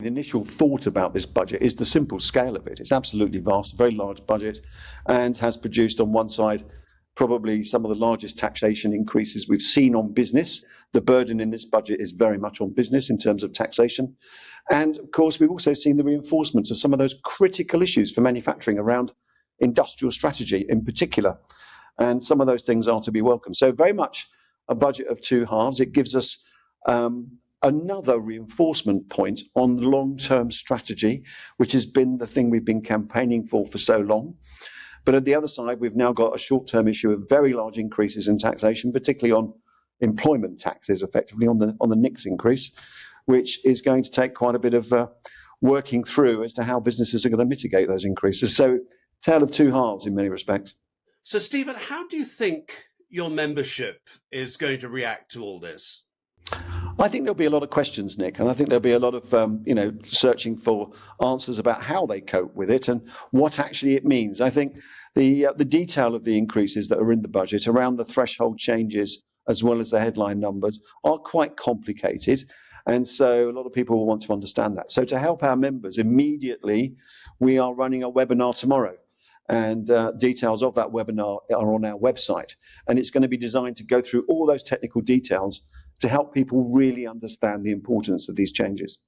The initial thought about this budget is the simple scale of it. It's absolutely vast, a very large budget, and has produced on one side probably some of the largest taxation increases we've seen on business. The burden in this budget is very much on business in terms of taxation. And of course, we've also seen the reinforcement of some of those critical issues for manufacturing around industrial strategy in particular. And some of those things are to be welcomed. So very much a budget of two halves. It gives us another reinforcement point on long-term strategy, which has been the thing we've been campaigning for so long. But at the other side, we've now got a short-term issue of very large increases in taxation, particularly on employment taxes, effectively on the NICs increase, which is going to take quite a bit of working through as to how businesses are going to mitigate those increases. So, tale of two halves in many respects. So, Stephen, how do you think your membership is going to react to all this? I think there'll be a lot of questions, Nick, and I think there'll be a lot of searching for answers about how they cope with it and what actually it means. I think the detail of the increases that are in the budget around the threshold changes as well as the headline numbers are quite complicated, and so a lot of people will want to understand that. So to help our members immediately, we are running a webinar tomorrow. And details of that webinar are on our website, and it's going to be designed to go through all those technical details to help people really understand the importance of these changes.